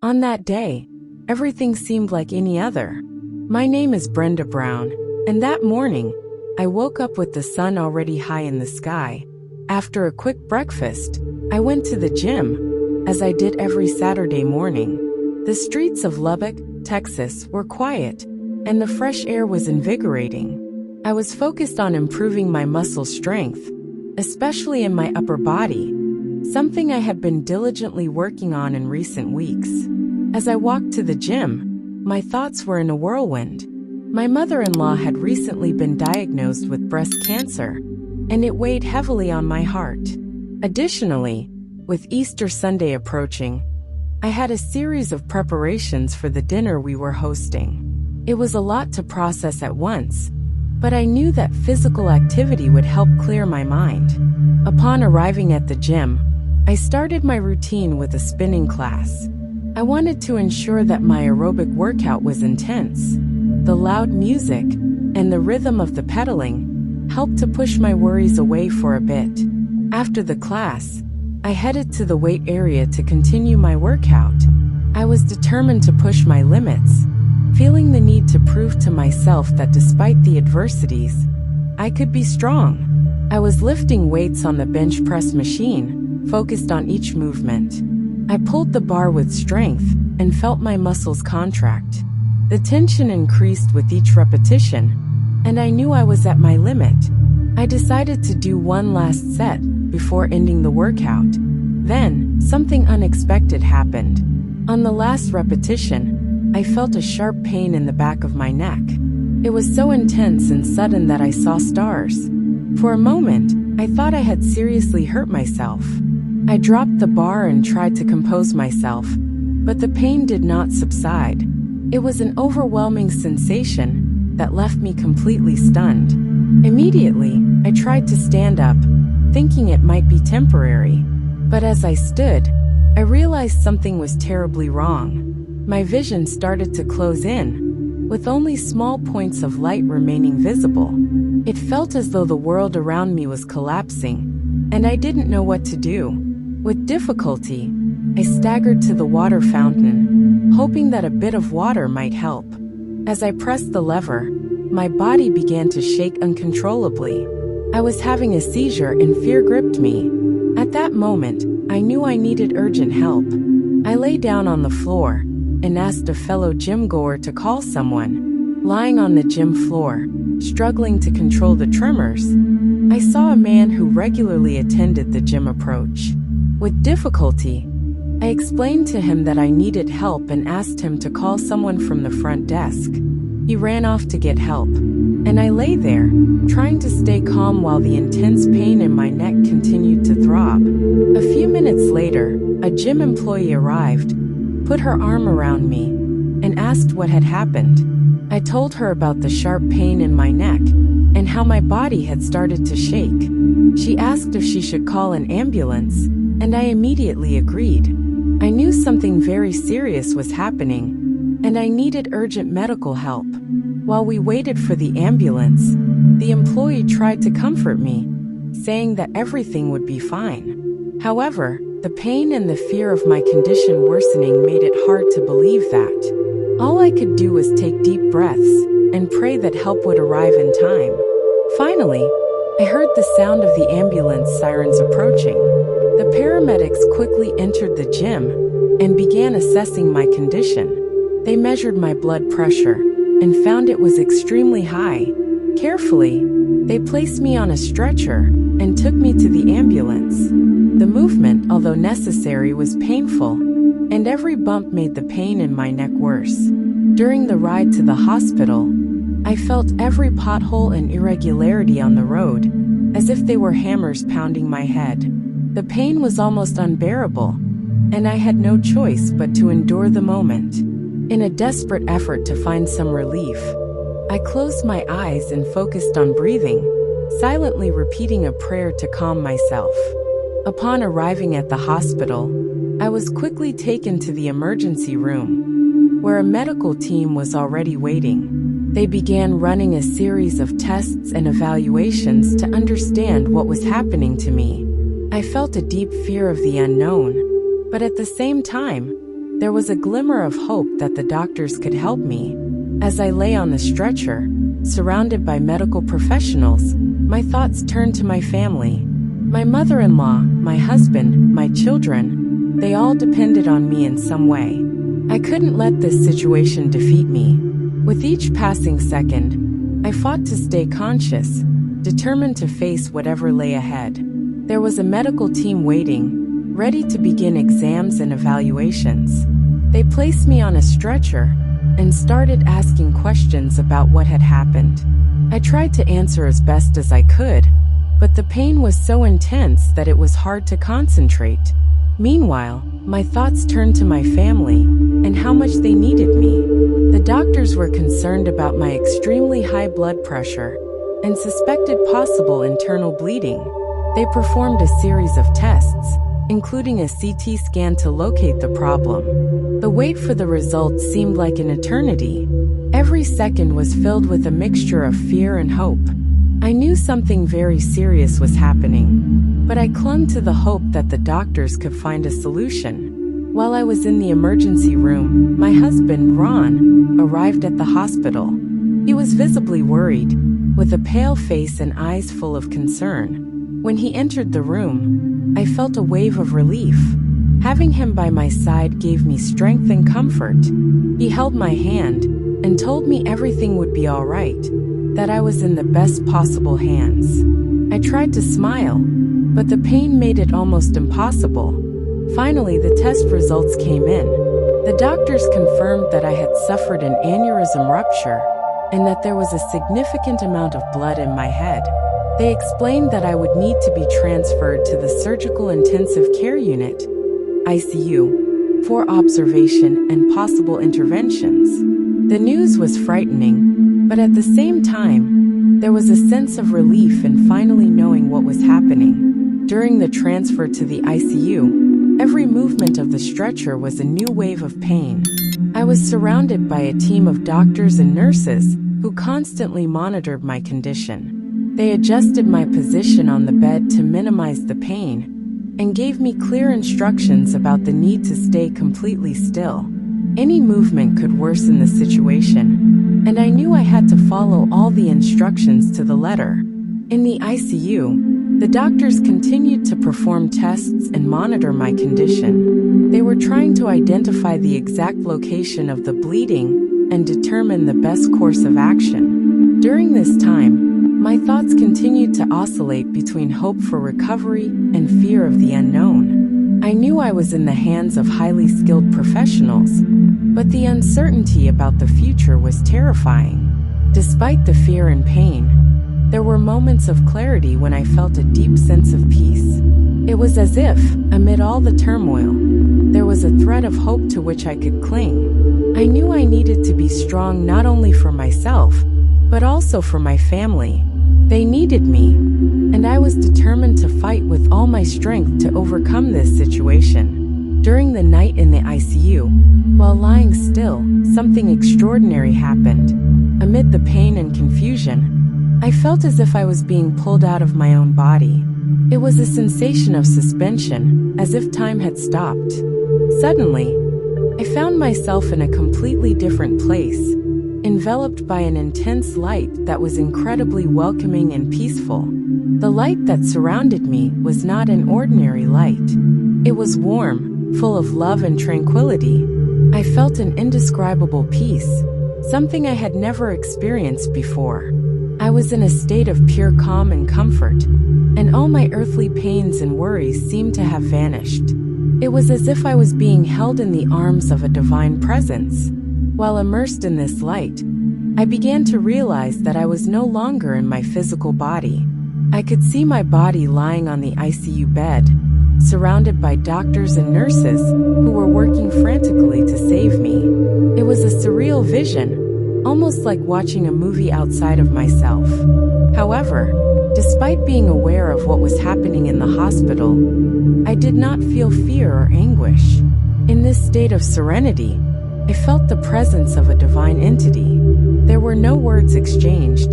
On that day, everything seemed like any other. My name is Brenda Brown, and that morning, I woke up with the sun already high in the sky. After a quick breakfast, I went to the gym, as I did every Saturday morning. The streets of Lubbock, Texas, were quiet, and the fresh air was invigorating. I was focused on improving my muscle strength, especially in my upper body, something I had been diligently working on in recent weeks. As I walked to the gym, my thoughts were in a whirlwind. My mother-in-law had recently been diagnosed with breast cancer, and it weighed heavily on my heart. Additionally, with Easter Sunday approaching, I had a series of preparations for the dinner we were hosting. It was a lot to process at once, but I knew that physical activity would help clear my mind. Upon arriving at the gym, I started my routine with a spinning class. I wanted to ensure that my aerobic workout was intense. The loud music and the rhythm of the pedaling helped to push my worries away for a bit. After the class, I headed to the weight area to continue my workout. I was determined to push my limits, feeling the need to prove to myself that despite the adversities, I could be strong. I was lifting weights on the bench press machine, focused on each movement. I pulled the bar with strength and felt my muscles contract. The tension increased with each repetition, and I knew I was at my limit. I decided to do one last set before ending the workout. Then, something unexpected happened. On the last repetition, I felt a sharp pain in the back of my neck. It was so intense and sudden that I saw stars. For a moment, I thought I had seriously hurt myself. I dropped the bar and tried to compose myself, but the pain did not subside. It was an overwhelming sensation that left me completely stunned. Immediately, I tried to stand up, thinking it might be temporary. But as I stood, I realized something was terribly wrong. My vision started to close in, with only small points of light remaining visible. It felt as though the world around me was collapsing, and I didn't know what to do. With difficulty, I staggered to the water fountain, hoping that a bit of water might help. As I pressed the lever, my body began to shake uncontrollably. I was having a seizure and fear gripped me. At that moment, I knew I needed urgent help. I lay down on the floor and asked a fellow gym-goer to call someone. Lying on the gym floor, struggling to control the tremors, I saw a man who regularly attended the gym approach. With difficulty, I explained to him that I needed help and asked him to call someone from the front desk. He ran off to get help, and I lay there, trying to stay calm while the intense pain in my neck continued to throb. A few minutes later, a gym employee arrived, put her arm around me, and asked what had happened. I told her about the sharp pain in my neck and how my body had started to shake. She asked if she should call an ambulance, and I immediately agreed. I knew something very serious was happening, and I needed urgent medical help. While we waited for the ambulance, the employee tried to comfort me, saying that everything would be fine. However, the pain and the fear of my condition worsening made it hard to believe that. All I could do was take deep breaths and pray that help would arrive in time. Finally, I heard the sound of the ambulance sirens approaching. The paramedics quickly entered the gym and began assessing my condition. They measured my blood pressure and found it was extremely high. Carefully, they placed me on a stretcher and took me to the ambulance. The movement, although necessary, was painful, and every bump made the pain in my neck worse. During the ride to the hospital, I felt every pothole and irregularity on the road, as if they were hammers pounding my head. The pain was almost unbearable, and I had no choice but to endure the moment. In a desperate effort to find some relief, I closed my eyes and focused on breathing, silently repeating a prayer to calm myself. Upon arriving at the hospital, I was quickly taken to the emergency room, where a medical team was already waiting. They began running a series of tests and evaluations to understand what was happening to me. I felt a deep fear of the unknown, but at the same time, there was a glimmer of hope that the doctors could help me. As I lay on the stretcher, surrounded by medical professionals, my thoughts turned to my family. My mother-in-law, my husband, my children, they all depended on me in some way. I couldn't let this situation defeat me. With each passing second, I fought to stay conscious, determined to face whatever lay ahead. There was a medical team waiting, ready to begin exams and evaluations. They placed me on a stretcher and started asking questions about what had happened. I tried to answer as best as I could, but the pain was so intense that it was hard to concentrate. Meanwhile, my thoughts turned to my family and how much they needed me. The doctors were concerned about my extremely high blood pressure and suspected possible internal bleeding. They performed a series of tests, including a CT scan to locate the problem. The wait for the results seemed like an eternity. Every second was filled with a mixture of fear and hope. I knew something very serious was happening, but I clung to the hope that the doctors could find a solution. While I was in the emergency room, my husband, Ron, arrived at the hospital. He was visibly worried, with a pale face and eyes full of concern. When he entered the room, I felt a wave of relief. Having him by my side gave me strength and comfort. He held my hand and told me everything would be all right, that I was in the best possible hands. I tried to smile, but the pain made it almost impossible. Finally, the test results came in. The doctors confirmed that I had suffered an aneurysm rupture and that there was a significant amount of blood in my head. They explained that I would need to be transferred to the Surgical Intensive Care Unit, ICU, for observation and possible interventions. The news was frightening, but at the same time, there was a sense of relief in finally knowing what was happening. During the transfer to the ICU, every movement of the stretcher was a new wave of pain. I was surrounded by a team of doctors and nurses who constantly monitored my condition. They adjusted my position on the bed to minimize the pain and gave me clear instructions about the need to stay completely still. Any movement could worsen the situation, and I knew I had to follow all the instructions to the letter. In the ICU, the doctors continued to perform tests and monitor my condition. They were trying to identify the exact location of the bleeding and determine the best course of action. During this time, my thoughts continued to oscillate between hope for recovery and fear of the unknown. I knew I was in the hands of highly skilled professionals, but the uncertainty about the future was terrifying. Despite the fear and pain, there were moments of clarity when I felt a deep sense of peace. It was as if, amid all the turmoil, there was a thread of hope to which I could cling. I knew I needed to be strong not only for myself, but also for my family. They needed me, and I was determined to fight with all my strength to overcome this situation. During the night in the ICU, while lying still, something extraordinary happened. Amid the pain and confusion, I felt as if I was being pulled out of my own body. It was a sensation of suspension, as if time had stopped. Suddenly, I found myself in a completely different place, enveloped by an intense light that was incredibly welcoming and peaceful. The light that surrounded me was not an ordinary light. It was warm, full of love and tranquility. I felt an indescribable peace, something I had never experienced before. I was in a state of pure calm and comfort, and all my earthly pains and worries seemed to have vanished. It was as if I was being held in the arms of a divine presence. While immersed in this light, I began to realize that I was no longer in my physical body. I could see my body lying on the ICU bed, surrounded by doctors and nurses who were working frantically to save me. It was a surreal vision, almost like watching a movie outside of myself. However, despite being aware of what was happening in the hospital, I did not feel fear or anguish. In this state of serenity, I felt the presence of a divine entity. There were no words exchanged,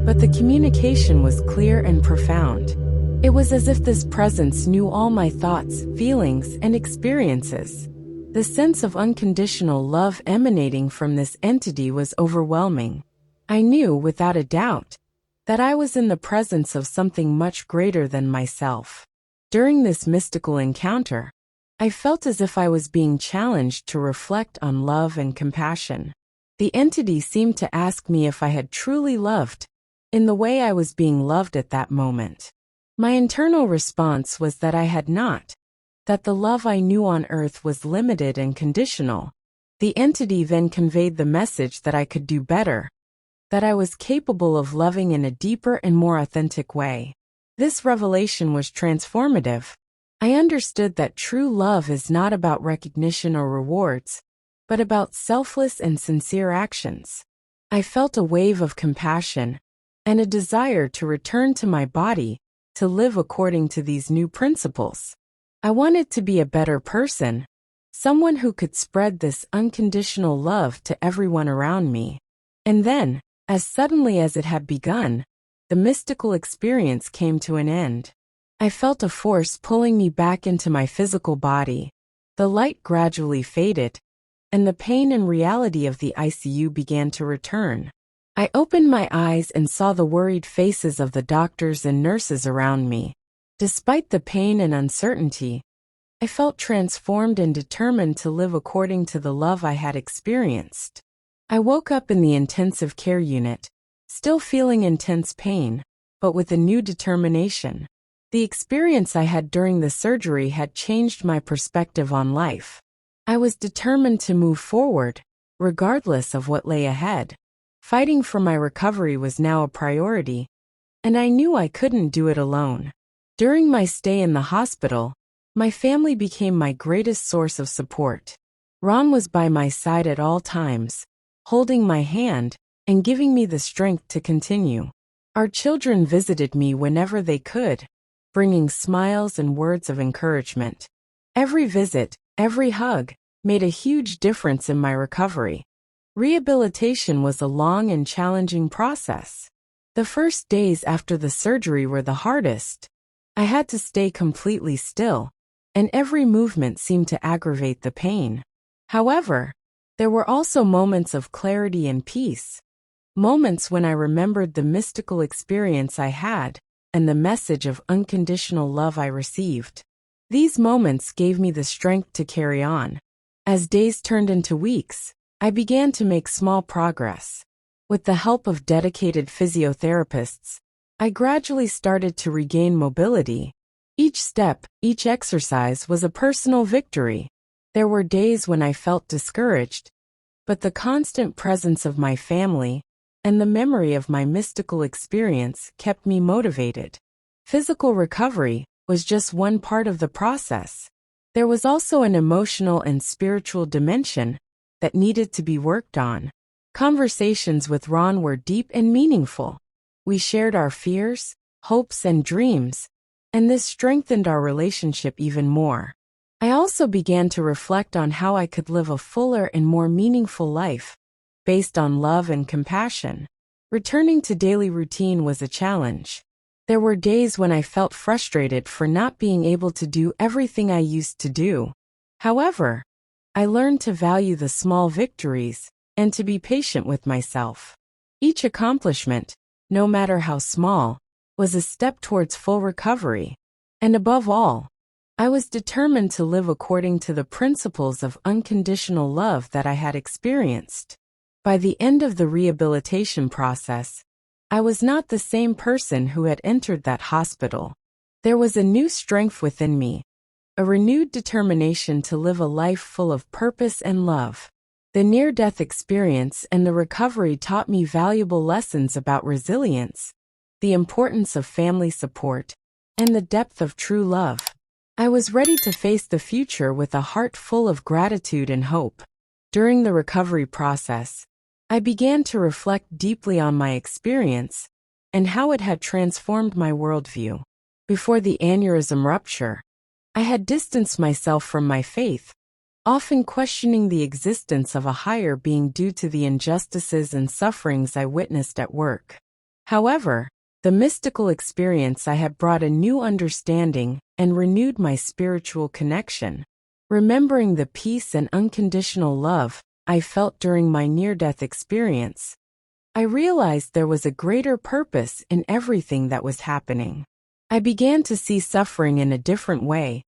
but the communication was clear and profound. It was as if this presence knew all my thoughts, feelings, and experiences. The sense of unconditional love emanating from this entity was overwhelming. I knew, without a doubt, that I was in the presence of something much greater than myself. During this mystical encounter, I felt as if I was being challenged to reflect on love and compassion. The entity seemed to ask me if I had truly loved, in the way I was being loved at that moment. My internal response was that I had not, that the love I knew on earth was limited and conditional. The entity then conveyed the message that I could do better, that I was capable of loving in a deeper and more authentic way. This revelation was transformative. I understood that true love is not about recognition or rewards, but about selfless and sincere actions. I felt a wave of compassion and a desire to return to my body to live according to these new principles. I wanted to be a better person, someone who could spread this unconditional love to everyone around me. And then, as suddenly as it had begun, the mystical experience came to an end. I felt a force pulling me back into my physical body. The light gradually faded, and the pain and reality of the ICU began to return. I opened my eyes and saw the worried faces of the doctors and nurses around me. Despite the pain and uncertainty, I felt transformed and determined to live according to the love I had experienced. I woke up in the intensive care unit, still feeling intense pain, but with a new determination. The experience I had during the surgery had changed my perspective on life. I was determined to move forward, regardless of what lay ahead. Fighting for my recovery was now a priority, and I knew I couldn't do it alone. During my stay in the hospital, my family became my greatest source of support. Ron was by my side at all times, holding my hand and giving me the strength to continue. Our children visited me whenever they could, bringing smiles and words of encouragement. Every visit, every hug, made a huge difference in my recovery. Rehabilitation was a long and challenging process. The first days after the surgery were the hardest. I had to stay completely still, and every movement seemed to aggravate the pain. However, there were also moments of clarity and peace. Moments when I remembered the mystical experience I had and the message of unconditional love I received. These moments gave me the strength to carry on. As days turned into weeks, I began to make small progress. With the help of dedicated physiotherapists, I gradually started to regain mobility. Each step, each exercise was a personal victory. There were days when I felt discouraged, but the constant presence of my family and the memory of my mystical experience kept me motivated. Physical recovery was just one part of the process. There was also an emotional and spiritual dimension that needed to be worked on. Conversations with Ron were deep and meaningful. We shared our fears, hopes, and dreams, and this strengthened our relationship even more. I also began to reflect on how I could live a fuller and more meaningful life, based on love and compassion. Returning to daily routine was a challenge. There were days when I felt frustrated for not being able to do everything I used to do. However, I learned to value the small victories and to be patient with myself. Each accomplishment, no matter how small, was a step towards full recovery. And above all, I was determined to live according to the principles of unconditional love that I had experienced. By the end of the rehabilitation process, I was not the same person who had entered that hospital. There was a new strength within me, a renewed determination to live a life full of purpose and love. The near-death experience and the recovery taught me valuable lessons about resilience, the importance of family support, and the depth of true love. I was ready to face the future with a heart full of gratitude and hope. During the recovery process, I began to reflect deeply on my experience and how it had transformed my worldview. Before the aneurysm rupture, I had distanced myself from my faith, often questioning the existence of a higher being due to the injustices and sufferings I witnessed at work. However, the mystical experience I had brought a new understanding and renewed my spiritual connection. remembering the peace and unconditional love I felt during my near-death experience. I realized there was a greater purpose in everything that was happening. I began to see suffering in a different way,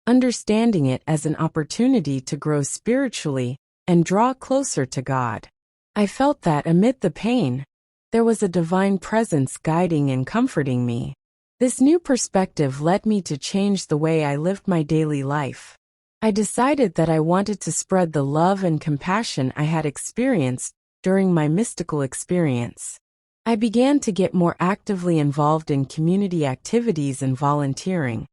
understanding it as an opportunity to grow spiritually and draw closer to God. I felt that amid the pain, there was a divine presence guiding and comforting me. This new perspective led me to change the way I lived my daily life. I decided that I wanted to spread the love and compassion I had experienced during my mystical experience. I began to get more actively involved in community activities and volunteering,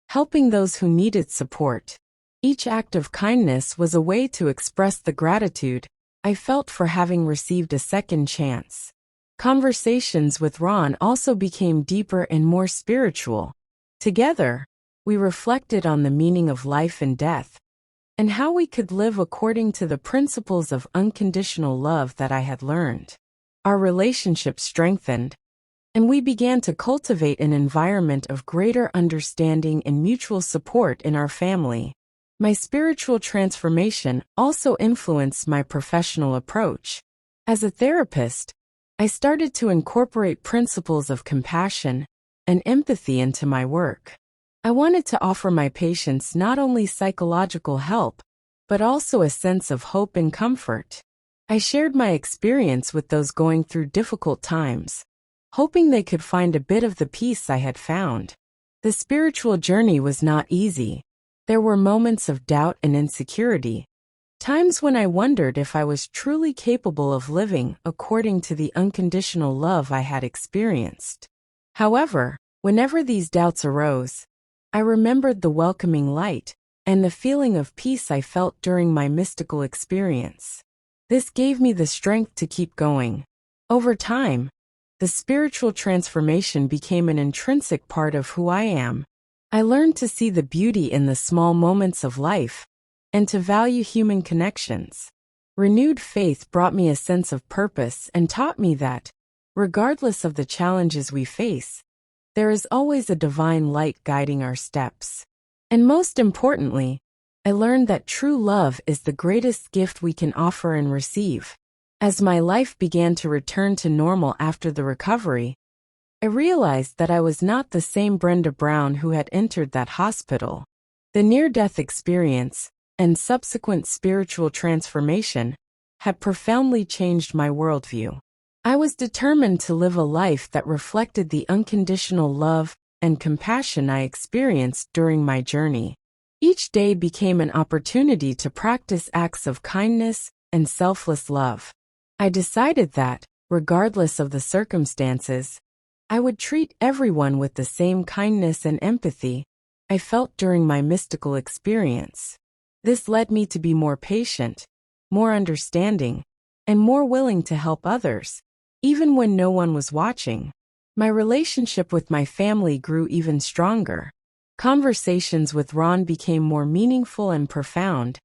helping those who needed support. Each act of kindness was a way to express the gratitude I felt for having received a second chance. Conversations with Ron also became deeper and more spiritual. Together, we reflected on the meaning of life and death, and how we could live according to the principles of unconditional love that I had learned. Our relationship strengthened, and we began to cultivate an environment of greater understanding and mutual support in our family. My spiritual transformation also influenced my professional approach. As a therapist, I started to incorporate principles of compassion and empathy into my work. I wanted to offer my patients not only psychological help, but also a sense of hope and comfort. I shared my experience with those going through difficult times, hoping they could find a bit of the peace I had found. The spiritual journey was not easy. There were moments of doubt and insecurity, times when I wondered if I was truly capable of living according to the unconditional love I had experienced. However, whenever these doubts arose, I remembered the welcoming light and the feeling of peace I felt during my mystical experience. This gave me the strength to keep going. Over time, the spiritual transformation became an intrinsic part of who I am. I learned to see the beauty in the small moments of life and to value human connections. Renewed faith brought me a sense of purpose and taught me that, regardless of the challenges we face, there is always a divine light guiding our steps. And most importantly, I learned that true love is the greatest gift we can offer and receive. As my life began to return to normal after the recovery, I realized that I was not the same Brenda Brown who had entered that hospital. The near-death experience and subsequent spiritual transformation had profoundly changed my worldview. I was determined to live a life that reflected the unconditional love and compassion I experienced during my journey. Each day became an opportunity to practice acts of kindness and selfless love. I decided that, regardless of the circumstances, I would treat everyone with the same kindness and empathy I felt during my mystical experience. This led me to be more patient, more understanding, and more willing to help others, even when no one was watching. My relationship with my family grew even stronger. Conversations with Ron became more meaningful and profound,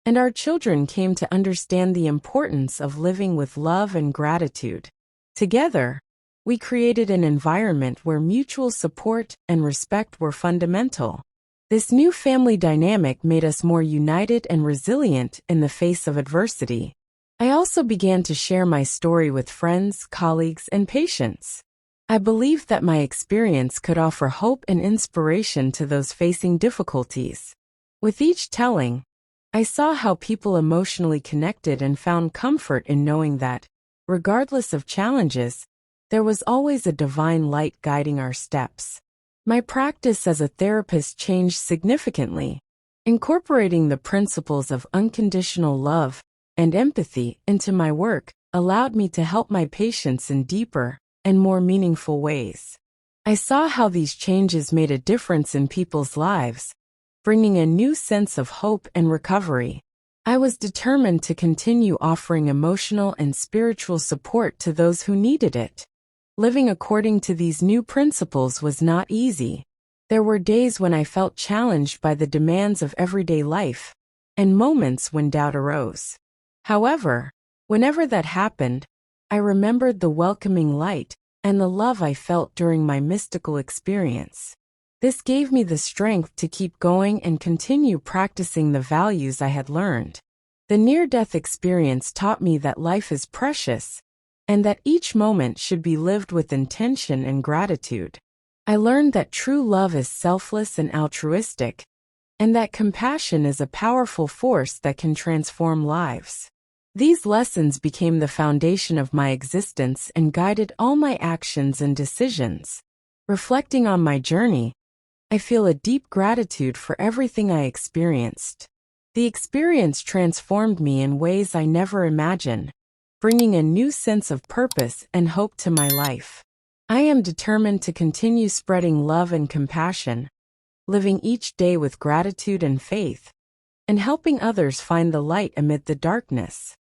and our children came to understand the importance of living with love and gratitude. Together, we created an environment where mutual support and respect were fundamental. This new family dynamic made us more united and resilient in the face of adversity. I also began to share my story with friends, colleagues, and patients. I believed that my experience could offer hope and inspiration to those facing difficulties. With each telling, I saw how people emotionally connected and found comfort in knowing that, regardless of challenges, there was always a divine light guiding our steps. My practice as a therapist changed significantly, incorporating the principles of unconditional love and empathy into my work allowed me to help my patients in deeper and more meaningful ways. I saw how these changes made a difference in people's lives, bringing a new sense of hope and recovery. I was determined to continue offering emotional and spiritual support to those who needed it. Living according to these new principles was not easy. There were days when I felt challenged by the demands of everyday life, and moments when doubt arose. However, whenever that happened, I remembered the welcoming light and the love I felt during my mystical experience. This gave me the strength to keep going and continue practicing the values I had learned. The near-death experience taught me that life is precious and that each moment should be lived with intention and gratitude. I learned that true love is selfless and altruistic, and that compassion is a powerful force that can transform lives. These lessons became the foundation of my existence and guided all my actions and decisions. Reflecting on my journey, I feel a deep gratitude for everything I experienced. The experience transformed me in ways I never imagined, bringing a new sense of purpose and hope to my life. I am determined to continue spreading love and compassion, living each day with gratitude and faith, and helping others find the light amid the darkness.